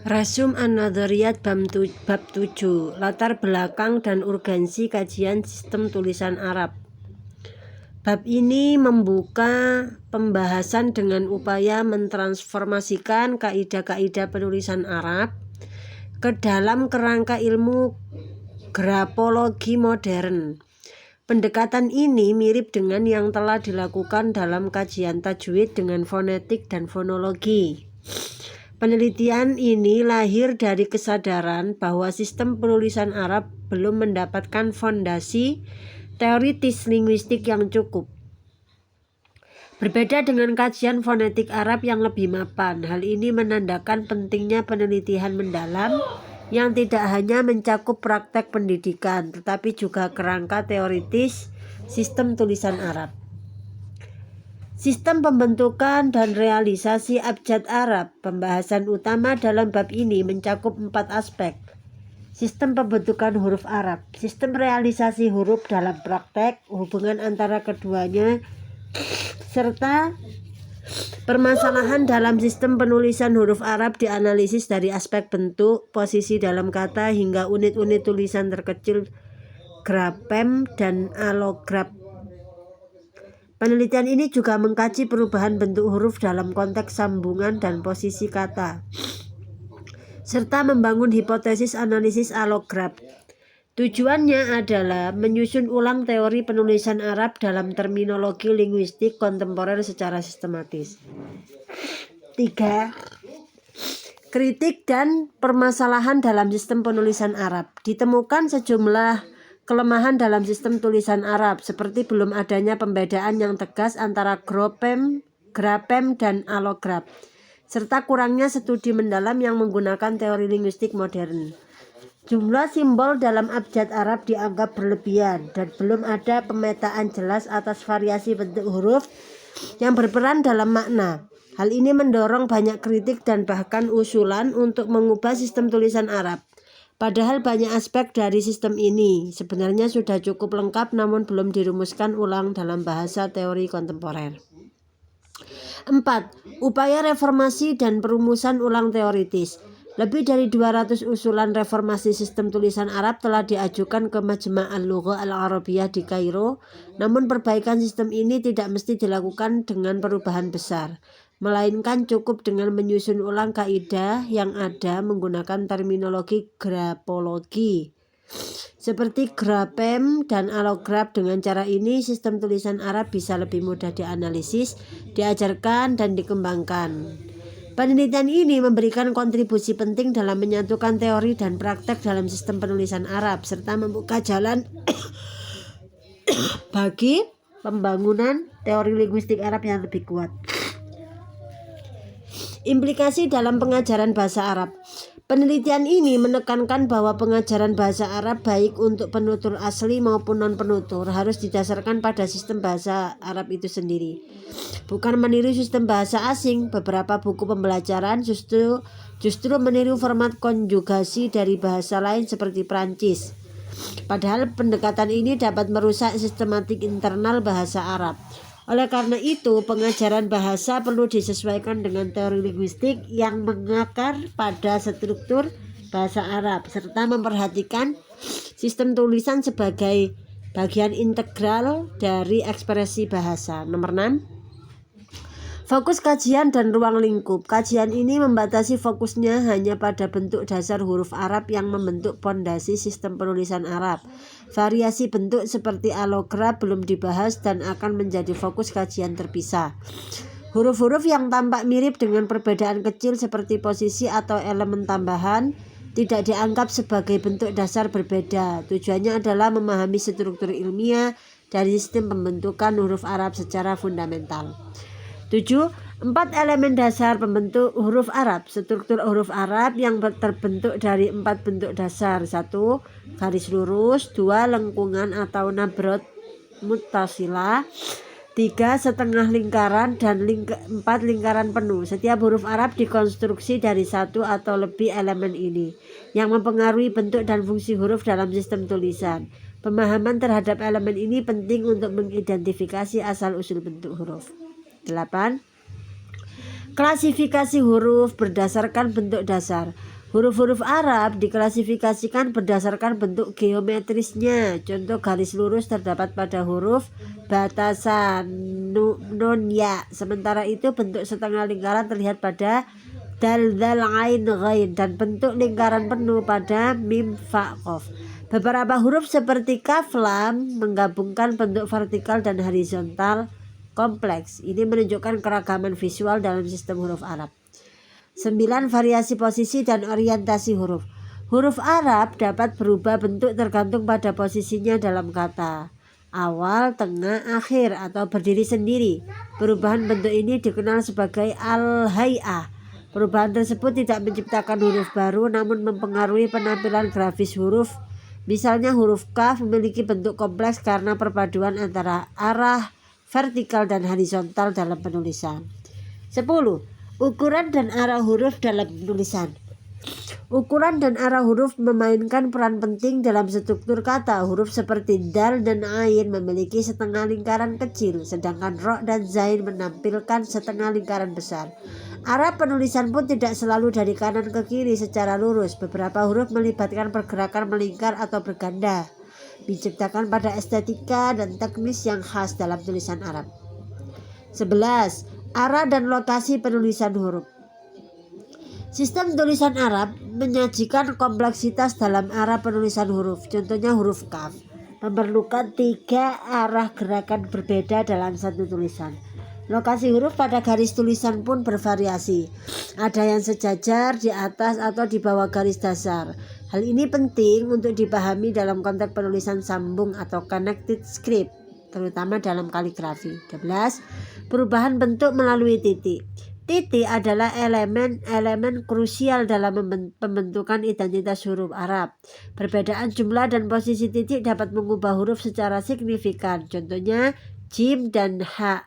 Rasum An-Nadhariyat bab 7, latar belakang dan urgensi kajian sistem tulisan Arab. Bab ini membuka pembahasan dengan upaya mentransformasikan kaidah-kaidah penulisan Arab ke dalam kerangka ilmu grafologi modern. Pendekatan ini mirip dengan yang telah dilakukan dalam kajian tajwid dengan fonetik dan fonologi. Penelitian ini lahir dari kesadaran bahwa sistem penulisan Arab belum mendapatkan fondasi teoritis linguistik yang cukup. Berbeda dengan kajian fonetik Arab yang lebih mapan, hal ini menandakan pentingnya penelitian mendalam yang tidak hanya mencakup praktek pendidikan, tetapi juga kerangka teoritis sistem tulisan Arab. Sistem pembentukan dan realisasi abjad Arab. Pembahasan utama dalam bab ini mencakup 4 aspek. Sistem pembentukan huruf Arab, sistem realisasi huruf dalam praktek, hubungan antara keduanya, serta permasalahan dalam sistem penulisan huruf Arab dianalisis dari aspek bentuk, posisi dalam kata, hingga unit-unit tulisan terkecil, grafem dan allograf. Penelitian ini juga mengkaji perubahan bentuk huruf dalam konteks sambungan dan posisi kata, serta membangun hipotesis analisis allograf. Tujuannya adalah menyusun ulang teori penulisan Arab dalam terminologi linguistik kontemporer secara sistematis. 3. Kritik dan permasalahan dalam sistem penulisan Arab. Ditemukan sejumlah kelemahan dalam sistem tulisan Arab, seperti belum adanya pembedaan yang tegas antara grafem dan allograf, serta kurangnya studi mendalam yang menggunakan teori linguistik modern. Jumlah simbol dalam abjad Arab dianggap berlebihan dan belum ada pemetaan jelas atas variasi bentuk huruf yang berperan dalam makna. Hal ini mendorong banyak kritik dan bahkan usulan untuk mengubah sistem tulisan Arab. Padahal banyak aspek dari sistem ini sebenarnya sudah cukup lengkap namun belum dirumuskan ulang dalam bahasa teori kontemporer. 4. Upaya reformasi dan perumusan ulang teoritis. Lebih dari 200 usulan reformasi sistem tulisan Arab telah diajukan ke Majma' al-Lugha al-Arabiyah di Kairo, namun perbaikan sistem ini tidak mesti dilakukan dengan perubahan besar, melainkan cukup dengan menyusun ulang kaidah yang ada menggunakan terminologi grafologi seperti grafem dan allograf. Dengan cara ini, sistem tulisan Arab bisa lebih mudah dianalisis, diajarkan, dan dikembangkan. Penelitian ini memberikan kontribusi penting dalam menyatukan teori dan praktek dalam sistem penulisan Arab, serta membuka jalan bagi pembangunan teori linguistik Arab yang lebih kuat. Implikasi dalam pengajaran bahasa Arab. Penelitian ini menekankan bahwa pengajaran bahasa Arab baik untuk penutur asli maupun non-penutur harus didasarkan pada sistem bahasa Arab itu sendiri, bukan meniru sistem bahasa asing. Beberapa buku pembelajaran justru meniru format konjugasi dari bahasa lain seperti Prancis. Padahal pendekatan ini dapat merusak sistematik internal bahasa Arab. Oleh karena itu, pengajaran bahasa perlu disesuaikan dengan teori linguistik yang mengakar pada struktur bahasa Arab, serta memperhatikan sistem tulisan sebagai bagian integral dari ekspresi bahasa. Nomor 6. Fokus kajian dan ruang lingkup. Kajian ini membatasi fokusnya hanya pada bentuk dasar huruf Arab yang membentuk pondasi sistem penulisan Arab. Variasi bentuk seperti allograf belum dibahas dan akan menjadi fokus kajian terpisah. Huruf-huruf yang tampak mirip dengan perbedaan kecil seperti posisi atau elemen tambahan tidak dianggap sebagai bentuk dasar berbeda. Tujuannya adalah memahami struktur ilmiah dari sistem pembentukan huruf Arab secara fundamental. 7. 4 elemen dasar pembentuk huruf Arab. Struktur huruf Arab yang terbentuk dari 4 bentuk dasar. 1. Garis lurus. 2. Lengkungan atau nabrot muttasilah. 3. Setengah lingkaran. Dan 4. Lingkaran penuh. Setiap huruf Arab dikonstruksi dari 1 atau lebih elemen ini, yang mempengaruhi bentuk dan fungsi huruf dalam sistem tulisan. Pemahaman terhadap elemen ini penting untuk mengidentifikasi asal-usul bentuk huruf. 8. Klasifikasi huruf berdasarkan bentuk dasar. Huruf-huruf Arab diklasifikasikan berdasarkan bentuk geometrisnya. Contoh garis lurus terdapat pada huruf batasan nun ya. Sementara itu bentuk setengah lingkaran terlihat pada dal, zal, ain, ghain, dan bentuk lingkaran penuh pada mim, fa, qaf. Beberapa huruf seperti kaf, lam menggabungkan bentuk vertikal dan horizontal kompleks. Ini menunjukkan keragaman visual dalam sistem huruf Arab. 9. Variasi posisi dan orientasi huruf. Huruf Arab dapat berubah bentuk tergantung pada posisinya dalam kata, awal, tengah, akhir, atau berdiri sendiri. Perubahan bentuk ini dikenal sebagai al-hay'ah. Perubahan tersebut tidak menciptakan huruf baru namun mempengaruhi penampilan grafis huruf. Misalnya huruf kaf memiliki bentuk kompleks karena perpaduan antara arah vertikal dan horizontal dalam penulisan. 10. Ukuran dan arah huruf dalam penulisan. Ukuran dan arah huruf memainkan peran penting dalam struktur kata. Huruf seperti dal dan ain memiliki setengah lingkaran kecil, sedangkan ro dan zain menampilkan setengah lingkaran besar. Arah penulisan pun tidak selalu dari kanan ke kiri secara lurus. Beberapa huruf melibatkan pergerakan melingkar atau berganda, diciptakan pada estetika dan teknis yang khas dalam tulisan Arab. 11. Arah dan lokasi penulisan huruf. Sistem tulisan Arab menyajikan kompleksitas dalam arah penulisan huruf. Contohnya huruf kaf memerlukan 3 arah gerakan berbeda dalam satu tulisan. Lokasi huruf pada garis tulisan pun bervariasi. Ada yang sejajar di atas atau di bawah garis dasar. Hal ini penting untuk dipahami dalam konteks penulisan sambung atau connected script, terutama dalam kaligrafi. 12. Perubahan bentuk melalui titik. Titik adalah elemen krusial dalam pembentukan identitas huruf Arab. Perbedaan jumlah dan posisi titik dapat mengubah huruf secara signifikan. Contohnya jim dan ha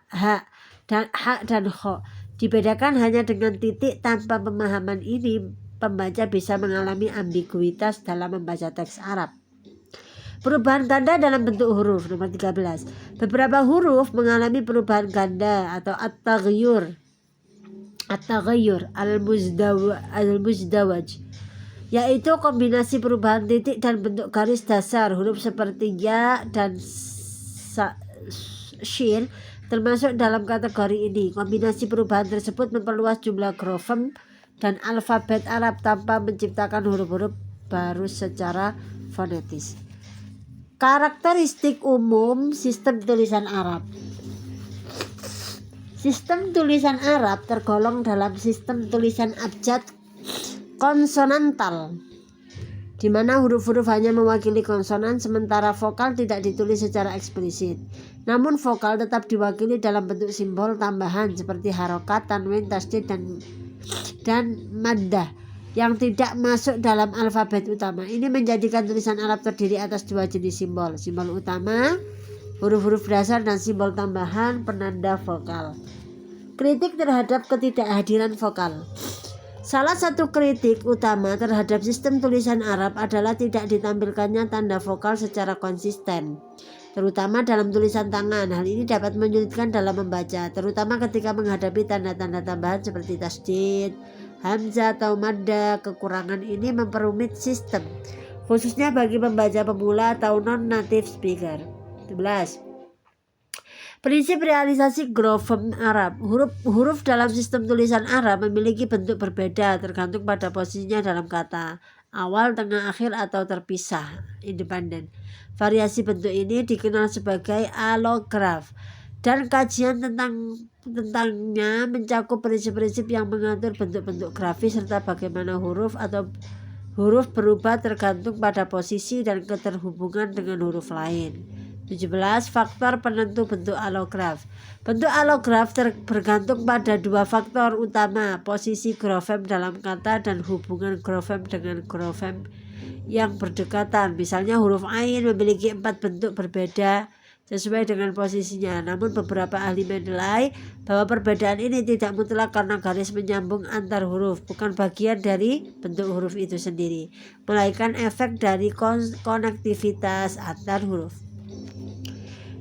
dan ho. Dibedakan hanya dengan titik. Tanpa pemahaman ini, pembaca bisa mengalami ambiguitas dalam membaca teks Arab. Perubahan ganda dalam bentuk huruf. Nomor 13. Beberapa huruf mengalami perubahan ganda atau at-taghyur al-muzdawaj, yaitu kombinasi perubahan titik dan bentuk garis dasar. Huruf seperti ya dan shin termasuk dalam kategori ini. Kombinasi perubahan tersebut memperluas jumlah grofem dan alfabet Arab tanpa menciptakan huruf-huruf baru secara fonetis. Karakteristik umum sistem tulisan Arab. Sistem tulisan Arab tergolong dalam sistem tulisan abjad konsonantal, di mana huruf-huruf hanya mewakili konsonan sementara vokal tidak ditulis secara eksplisit. Namun vokal tetap diwakili dalam bentuk simbol tambahan seperti harokat, tanwin, tasdid, dan maddah yang tidak masuk dalam alfabet utama. Ini menjadikan tulisan Arab terdiri atas 2 jenis simbol. Simbol utama, huruf-huruf dasar, dan simbol tambahan penanda vokal. Kritik terhadap ketidakhadiran vokal. Salah satu kritik utama terhadap sistem tulisan Arab adalah tidak ditampilkannya tanda vokal secara konsisten, terutama dalam tulisan tangan. Hal ini dapat menyulitkan dalam membaca, terutama ketika menghadapi tanda-tanda tambahan seperti tasdid, hamzah atau madda. Kekurangan ini memperumit sistem, khususnya bagi pembaca pemula atau non-native speaker. 11. Prinsip realisasi grofem Arab. Huruf dalam sistem tulisan Arab memiliki bentuk berbeda tergantung pada posisinya dalam kata, awal, tengah, akhir, atau terpisah, independen. Variasi bentuk ini dikenal sebagai allograf, dan kajian tentangnya mencakup prinsip-prinsip yang mengatur bentuk-bentuk grafis serta bagaimana huruf berubah tergantung pada posisi dan keterhubungan dengan huruf lain. 17. Faktor penentu bentuk allograf. Bentuk allograf bergantung pada 2 faktor utama: posisi grofem dalam kata dan hubungan grofem dengan grofem yang berdekatan. Misalnya huruf ain memiliki 4 bentuk berbeda sesuai dengan posisinya. Namun beberapa ahli menilai bahwa perbedaan ini tidak mutlak karena garis menyambung antar huruf bukan bagian dari bentuk huruf itu sendiri, melainkan efek dari konektivitas antar huruf.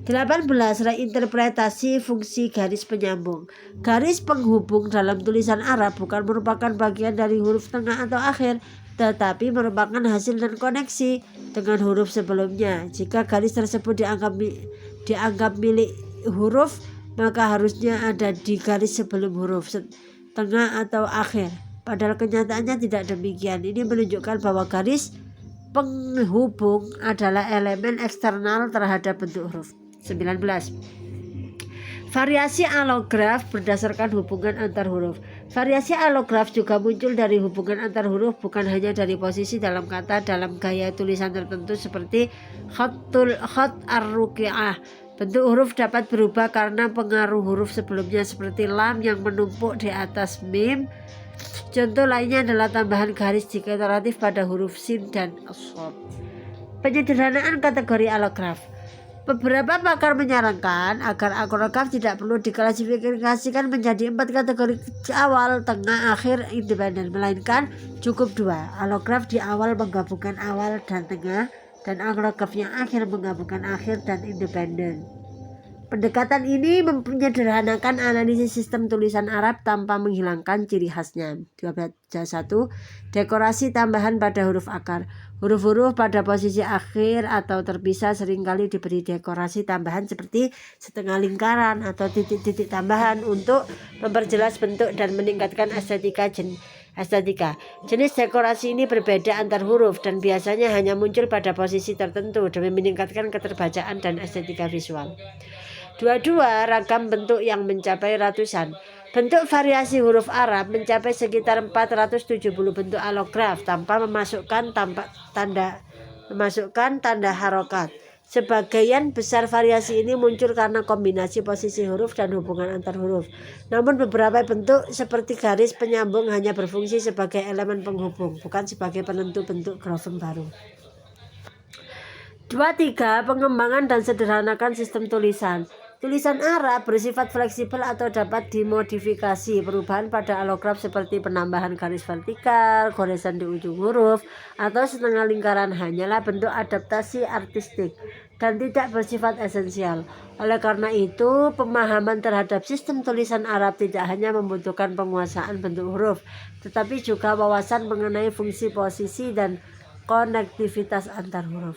18. Reinterpretasi fungsi garis penyambung. Garis penghubung dalam tulisan Arab bukan merupakan bagian dari huruf tengah atau akhir, tetapi merupakan hasil dan koneksi dengan huruf sebelumnya. Jika garis tersebut dianggap milik huruf, maka harusnya ada di garis sebelum huruf tengah atau akhir. Padahal kenyataannya tidak demikian. Ini menunjukkan bahwa garis penghubung adalah elemen eksternal terhadap bentuk huruf. 19. Variasi alograf berdasarkan hubungan antar huruf. Variasi alograf juga muncul dari hubungan antar huruf, bukan hanya dari posisi dalam kata dalam gaya tulisan tertentu seperti khat ar-ruqi'ah. Bentuk huruf dapat berubah karena pengaruh huruf sebelumnya seperti lam yang menumpuk di atas mim. Contoh lainnya adalah tambahan garis deklaratif pada huruf sin dan shad. Penyederhanaan kategori alograf. Beberapa pakar menyarankan agar alograf tidak perlu diklasifikasikan menjadi 4 kategori awal, tengah, akhir, independen, melainkan cukup 2. Alograf di awal menggabungkan awal dan tengah, dan alograf yang akhir menggabungkan akhir dan independen. Pendekatan ini menyederhanakan analisis sistem tulisan Arab tanpa menghilangkan ciri khasnya. 1. Dekorasi tambahan pada huruf akar. Huruf-huruf pada posisi akhir atau terpisah seringkali diberi dekorasi tambahan seperti setengah lingkaran atau titik-titik tambahan untuk memperjelas bentuk dan meningkatkan estetika. Jenis dekorasi ini berbeda antar huruf dan biasanya hanya muncul pada posisi tertentu demi meningkatkan keterbacaan dan estetika visual. 22. Ragam bentuk yang mencapai ratusan. Bentuk variasi huruf Arab mencapai sekitar 470 bentuk alograf tanpa memasukkan tanda harokat. Sebagian besar variasi ini muncul karena kombinasi posisi huruf dan hubungan antar huruf. Namun beberapa bentuk seperti garis penyambung hanya berfungsi sebagai elemen penghubung, bukan sebagai penentu bentuk grafem baru. 23. Pengembangan dan sederhanakan sistem tulisan. Tulisan Arab bersifat fleksibel atau dapat dimodifikasi. Perubahan pada alograf seperti penambahan garis vertikal, goresan di ujung huruf, atau setengah lingkaran hanyalah bentuk adaptasi artistik dan tidak bersifat esensial. Oleh karena itu, pemahaman terhadap sistem tulisan Arab tidak hanya membutuhkan penguasaan bentuk huruf, tetapi juga wawasan mengenai fungsi posisi dan konektivitas antar huruf.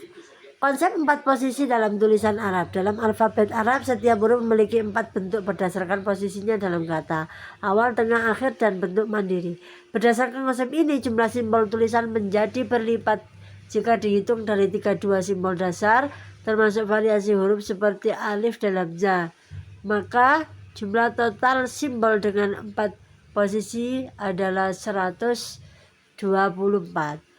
Konsep 4 posisi dalam tulisan Arab. Dalam alfabet Arab, setiap huruf memiliki 4 bentuk berdasarkan posisinya dalam kata, awal, tengah, akhir, dan bentuk mandiri. Berdasarkan konsep ini, jumlah simbol tulisan menjadi berlipat jika dihitung dari 32 simbol dasar, termasuk variasi huruf seperti alif dalam za. Maka jumlah total simbol dengan 4 posisi adalah 124.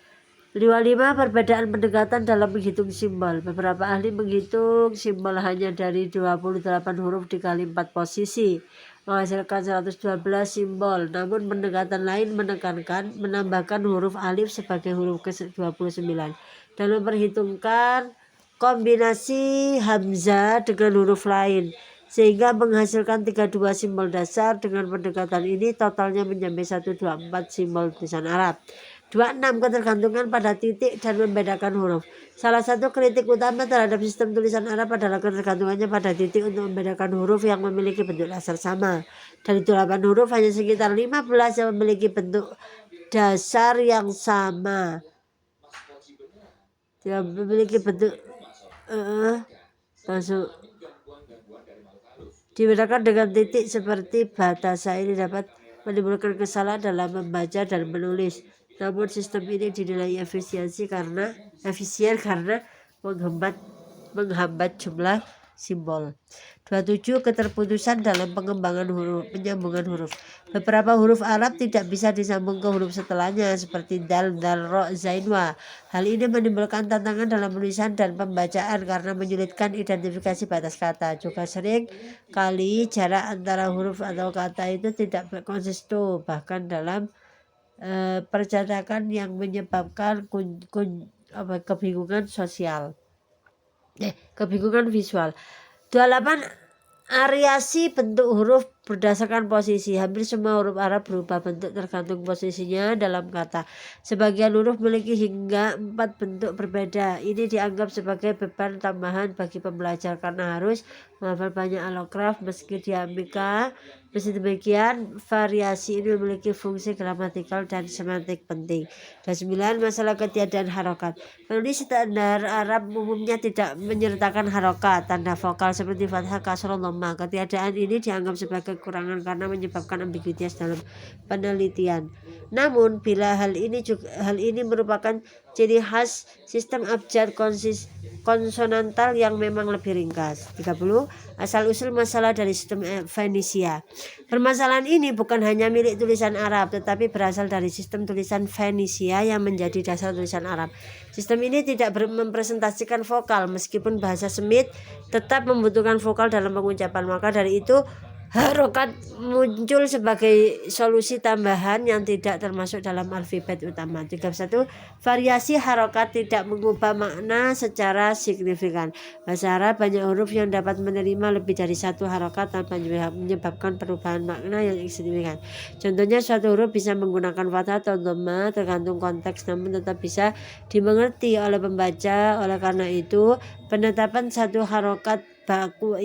55. Perbedaan pendekatan dalam menghitung simbol. Beberapa ahli menghitung simbol hanya dari 28 huruf dikali 4 posisi, menghasilkan 112 simbol. Namun pendekatan lain menekankan menambahkan huruf alif sebagai huruf ke-29 dan memperhitungkan kombinasi hamzah dengan huruf lain, sehingga menghasilkan 32 simbol dasar. Dengan pendekatan ini totalnya mencapai 124 simbol tulisan Arab. 26. Ketergantungan pada titik dan membedakan huruf. Salah satu kritik utama terhadap sistem tulisan Arab adalah ketergantungannya pada titik untuk membedakan huruf yang memiliki bentuk dasar sama. Dari 8 huruf, hanya sekitar 15 yang memiliki bentuk dasar yang sama. Yang memiliki bentuk dibedakan dengan titik seperti batasa. Ini dapat menimbulkan kesalahan dalam membaca dan menulis. Namun sistem ini dinilai efisien karena menghambat jumlah simbol. 27. Keterputusan dalam penyambungan huruf. Beberapa huruf Arab tidak bisa disambung ke huruf setelahnya seperti dal, ro, zain, wa. Hal ini menimbulkan tantangan dalam penulisan dan pembacaan karena menyulitkan identifikasi batas kata. Juga sering kali jarak antara huruf atau kata itu tidak konsisten, bahkan dalam percetakan yang menyebabkan kebingungan visual. 28. Variasi bentuk huruf berdasarkan posisi. Hampir semua huruf Arab berubah bentuk tergantung posisinya dalam kata. Sebagian huruf memiliki hingga 4 bentuk berbeda. Ini dianggap sebagai beban tambahan bagi pembelajar karena harus menghafal banyak alograf meski diamika. Meski demikian, variasi ini memiliki fungsi gramatikal dan semantik penting. Dan 9. Masalah ketiadaan harokat. Penulis standar Arab umumnya tidak menyertakan harokat tanda vokal seperti fathah, kasroh, dhamma. Ketiadaan ini dianggap sebagai kekurangan karena menyebabkan ambiguitas dalam penelitian. Namun, bila hal ini merupakan ciri khas sistem abjad konsonantal yang memang lebih ringkas. 30. Asal-usul masalah dari sistem Fenisia. Permasalahan ini bukan hanya milik tulisan Arab, tetapi berasal dari sistem tulisan Fenisia yang menjadi dasar tulisan Arab. Sistem ini tidak mempresentasikan vokal, meskipun bahasa Semit tetap membutuhkan vokal dalam pengucapan. Maka dari itu, harokat muncul sebagai solusi tambahan yang tidak termasuk dalam alfabet utama. 31. Variasi harokat tidak mengubah makna secara signifikan. Bahasa Arab banyak huruf yang dapat menerima lebih dari satu harokat tanpa menyebabkan perubahan makna yang signifikan. Contohnya, suatu huruf bisa menggunakan fathah atau dhamma tergantung konteks, namun tetap bisa dimengerti oleh pembaca. Oleh karena itu, penetapan satu harokat baku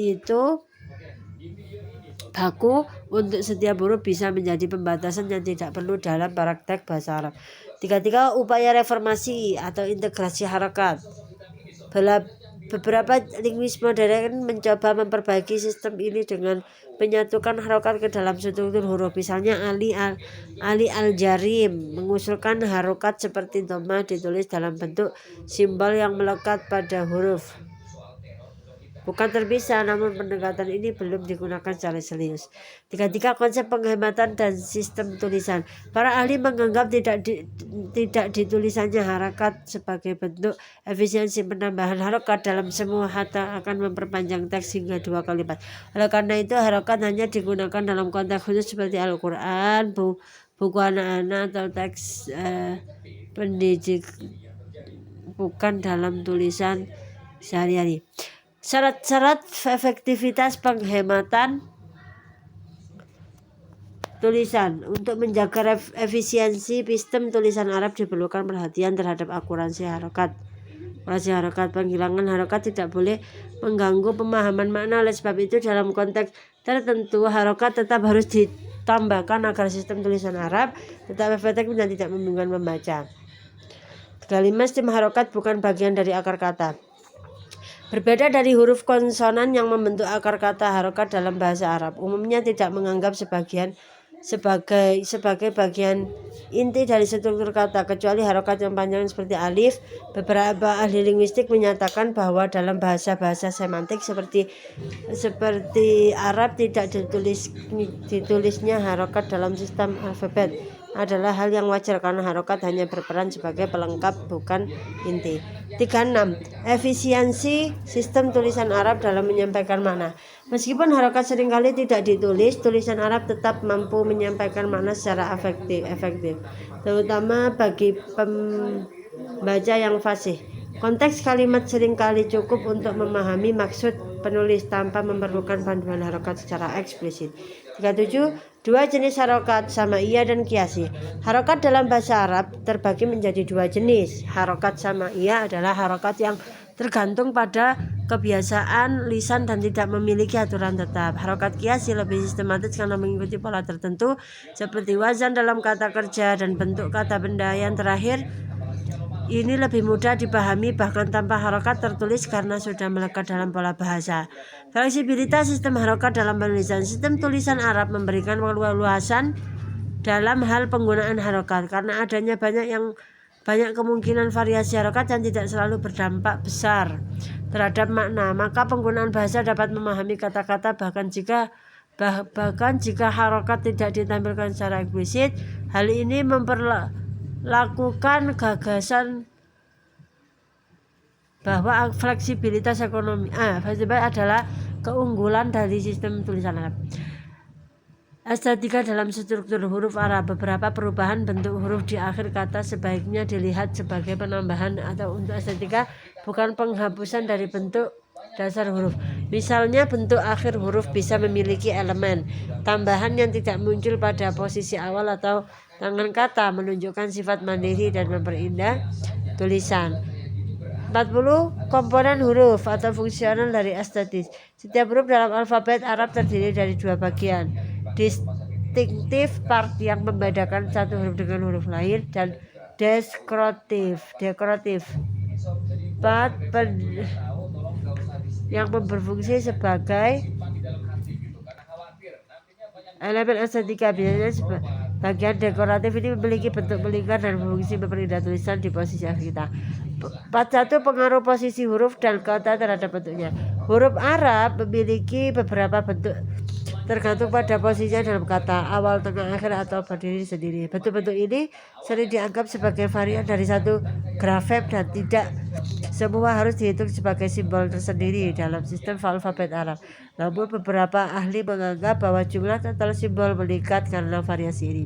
untuk setiap huruf bisa menjadi pembatasan yang tidak perlu dalam praktek bahasa Arab. 33. Upaya reformasi atau integrasi harokat. Beberapa linguis modern mencoba memperbaiki sistem ini dengan menyatukan harokat ke dalam struktur huruf. Misalnya Ali Al-Jarim mengusulkan harokat seperti dhamma ditulis dalam bentuk simbol yang melekat pada huruf. Bukan terpisah, namun pendekatan ini belum digunakan secara serius. 33. Konsep penghematan dan sistem tulisan. Para ahli menganggap tidak ditulisannya harokat sebagai bentuk efisiensi. Penambahan harokat dalam semua kata akan memperpanjang teks hingga 2 kali lipat. Oleh karena itu, harokat hanya digunakan dalam konteks khusus seperti Al-Quran, buku anak-anak atau teks pendidik, bukan dalam tulisan sehari-hari. Syarat-syarat efektivitas penghematan tulisan. Untuk menjaga efisiensi sistem tulisan Arab diperlukan perhatian terhadap akurasi harokat. Penghilangan harokat tidak boleh mengganggu pemahaman makna. Oleh sebab itu, dalam konteks tertentu harokat tetap harus ditambahkan agar sistem tulisan Arab tetap efektif dan tidak membingungkan pembaca. 35. Sistem harokat bukan bagian dari akar kata. Berbeda dari huruf konsonan yang membentuk akar kata, harokat dalam bahasa Arab umumnya tidak menganggap sebagai bagian inti dari struktur kata, kecuali harokat yang panjang seperti alif. Beberapa ahli linguistik menyatakan bahwa dalam bahasa-bahasa semantik seperti Arab tidak ditulisnya harokat dalam sistem alfabet adalah hal yang wajar karena harokat hanya berperan sebagai pelengkap, bukan inti. 36. Efisiensi sistem tulisan Arab dalam menyampaikan makna. Meskipun harokat seringkali tidak ditulis, tulisan Arab tetap mampu menyampaikan makna secara efektif, terutama bagi pembaca yang fasih. Konteks kalimat seringkali cukup untuk memahami maksud penulis tanpa memerlukan panduan harokat secara eksplisit. 37. Dua jenis harokat, samaiyah dan qiyasi. Harokat dalam bahasa Arab terbagi menjadi 2 jenis. Harokat samaiyah adalah harokat yang tergantung pada kebiasaan lisan dan tidak memiliki aturan tetap. Harokat qiyasi lebih sistematis karena mengikuti pola tertentu seperti wazan dalam kata kerja dan bentuk kata benda. Yang terakhir ini lebih mudah dipahami bahkan tanpa harokat tertulis karena sudah melekat dalam pola bahasa. Fleksibilitas sistem harokat dalam penulisan. Sistem tulisan Arab memberikan keluasan dalam hal penggunaan harokat karena adanya banyak kemungkinan variasi harokat yang tidak selalu berdampak besar terhadap makna. Maka penggunaan bahasa dapat memahami kata-kata bahkan jika harokat tidak ditampilkan secara eksplisit. Hal ini lakukan gagasan bahwa fleksibilitas ekonomi adalah keunggulan dari sistem tulisan Arab. Estetika dalam struktur huruf Arab. Beberapa perubahan bentuk huruf di akhir kata sebaiknya dilihat sebagai penambahan atau untuk estetika, bukan penghapusan dari bentuk dasar huruf. Misalnya bentuk akhir huruf bisa memiliki elemen tambahan yang tidak muncul pada posisi awal atau tangan kata, menunjukkan sifat mandiri dan memperindah tulisan. 40. Komponen huruf atau fungsional dari estetis. Setiap huruf dalam alfabet Arab terdiri dari dua bagian, distinctive part yang membedakan satu huruf dengan huruf lain, dan dekoratif part yang berfungsi sebagai elemen estetika. Biasanya bagian dekoratif ini memiliki bentuk melingkar dan berfungsi memperindah tulisan di posisi akhir kita. 41. Pengaruh posisi huruf dan kata terhadap bentuknya. Huruf Arab memiliki beberapa bentuk tergantung pada posisinya dalam kata, awal, tengah, akhir, atau berdiri sendiri. Bentuk-bentuk ini sering dianggap sebagai varian dari satu grafem dan tidak semua harus dihitung sebagai simbol tersendiri dalam sistem alfabet Arab. Namun beberapa ahli menganggap bahwa jumlah total simbol meningkat karena variasi ini.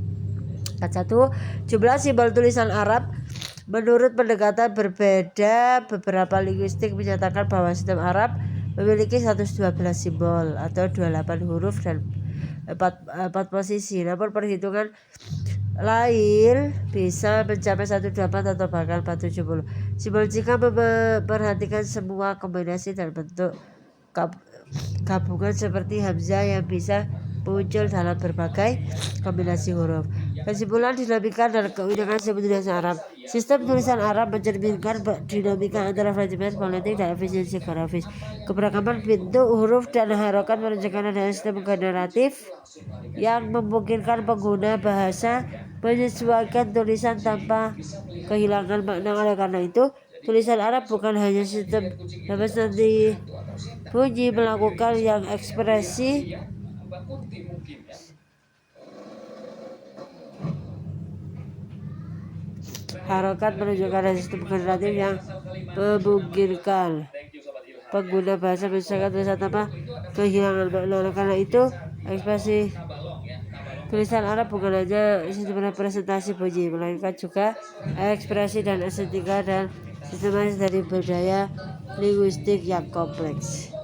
41. Jumlah simbol tulisan Arab menurut pendekatan berbeda. Beberapa linguistik menyatakan bahwa sistem Arab memiliki 112 simbol atau 28 huruf dan 4 posisi. Namun perhitungan lain bisa mencapai 128 atau bahkan 470 simbol jika memperhatikan semua kombinasi dan bentuk gabungan seperti hamzah yang bisa muncul dalam berbagai kombinasi huruf. Kesimpulan dinamika dan keunikan sistem tulisan Arab. Sistem tulisan Arab mencerminkan dinamika antara fleksibilitas fonetik dan efisiensi grafis. Keberagaman bentuk huruf dan harokat menunjukkan adanya sistem generatif yang memungkinkan pengguna bahasa menyesuaikan tulisan tanpa kehilangan makna. Oleh karena itu, tulisan Arab bukan hanya sistem dapat nanti bunyi melakukan yang ekspresi harokat menunjukkan sistem generatif yang memungkinkan pengguna bahasa menyesuaikan tulisan tanpa kehilangan makna. Oleh karena itu, ekspresi tulisan Arab bukan hanya sistem representasi bunyi, melainkan juga ekspresi dan estetika dan sistematis dari budaya linguistik yang kompleks.